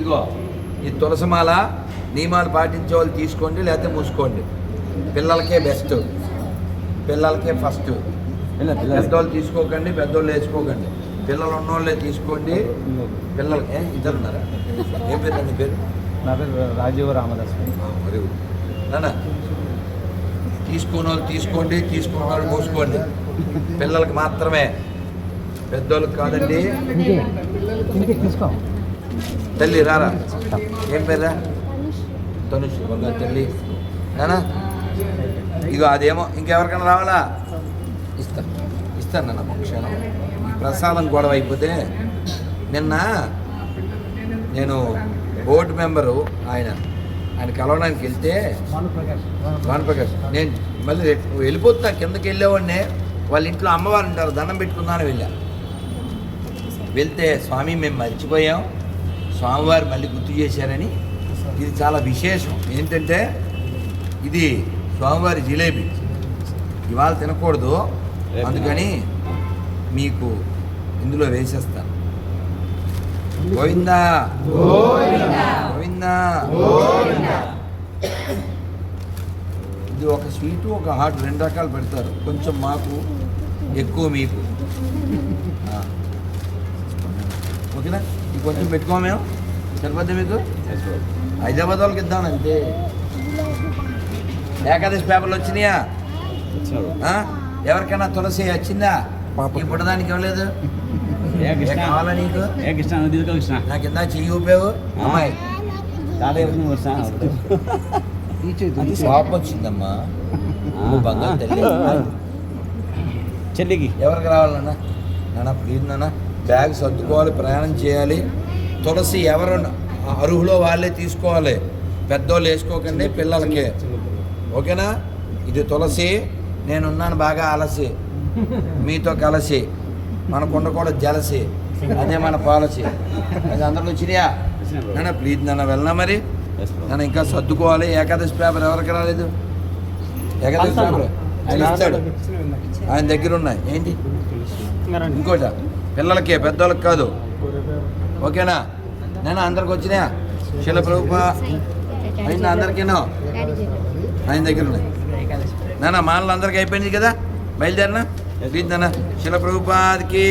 ఇదిగో ఈ తులసిమాల నియమాలు పాటించే వాళ్ళు తీసుకోండి, లేకపోతే మూసుకోండి. పిల్లలకే బెస్ట్, పిల్లలకే ఫస్ట్. పెద్దవాళ్ళు తీసుకోకండి, పెద్దవాళ్ళు వేసుకోకండి. పిల్లలు ఉన్నోళ్ళే తీసుకోండి. పిల్లలకి ఇద్దరు ఉన్నారా? ఏం పేరు నీ పేరు? నా పేరు రాజీవ్ రామదాస్. మరి నాన్న తీసుకున్న వాళ్ళు తీసుకోండి, తీసుకున్న వాళ్ళు మూసుకోండి. పిల్లలకి మాత్రమే, పెద్దోళ్ళకి కాదండి. తీసుకో తల్లి రారా. ఏం పేరా? తనుష్. బంగారు తల్లి. నానా ఇగో అదేమో ఇంకెవరికైనా రావాలా? ఇస్తాను నాన్న క్షణం. ఈ ప్రసాదం గొడవ అయిపోతే నిన్న నేను బోర్డు మెంబరు ఆయన కలవడానికి వెళ్తే భానుప్రకాష్ నేను మళ్ళీ రేపు వెళ్ళిపోతున్నా. కిందకి వెళ్ళేవాడినే, వాళ్ళ ఇంట్లో అమ్మవారు ఉంటారు, దండం పెట్టుకుందామని వెళ్ళా. వెళ్తే స్వామి మేము మర్చిపోయాం, స్వామివారు మళ్ళీ గుర్తు చేశారని. ఇది చాలా విశేషం. ఏంటంటే ఇది స్వామివారి జిలేబీ, ఇవాళ తినకూడదు, అందుకని మీకు ఇందులో వేసేస్తాను. గోవిందా గోవిందా. ఇది ఒక స్వీటు, ఒక హాట్, 2 రకాలు పెడతారు. కొంచెం మాకు, ఎక్కువ మీకు. ఓకేనా? ఇది కొంచెం పెట్టుకోమా మేము, సరిపోద్ది మీకు? హైదరాబాద్ వాళ్ళకి ఇద్దాం అంతే. ఏకాదశి పేపర్లు వచ్చినాయా? ఎవరికైనా తులసి వచ్చిందా? ఈ పుట్టదానికి ఇవ్వలేదు. కావాలా నీకు? నాకు ఇందా చెయ్యి ఊపావు అమ్మాయి. పాపం వచ్చిందమ్మా. బంగారు తల్లి. చెల్లికి ఎవరికి రావాలన్నా? నాన్న ప్లీజ్ నాన్న, బ్యాగ్ సర్దుకోవాలి, ప్రయాణం చేయాలి. తులసి ఎవరు అర్హులో వాళ్ళే తీసుకోవాలి, పెద్దోళ్ళు వేసుకోకండి, పిల్లలకే. ఓకేనా? ఇది తులసి. నేనున్నాను బాగా అలసి, మీతో కలిసి మనకుండ కూడా జలసి, అదే మన పాలసీ. అది అందరిలో వచ్చినాయా? నాన్న ప్లీజ్ నాన్న, వెళ్ళనా మరి? నన్ను ఇంకా సర్దుకోవాలి. ఏకాదశి పేపర్ ఎవరికి రాలేదు? ఏకాదశి పేపర్ ఆయన ఇస్తాడు, ఆయన దగ్గర ఉన్నాయి. ఏంటి ఇంకోట? పిల్లలకే, పెద్దోళ్ళకి కాదు. ఓకేనా? నేను అందరికి వచ్చినాయా? శిల ప్రభుపా అయిందా? అందరికీనో ఆయన దగ్గర ఉన్నాయి. నాన్న మానలు అందరికీ అయిపోయింది కదా, బయలుదేరినా? ప్లీజ్ నాన్న. శిల ప్రభుపాదికి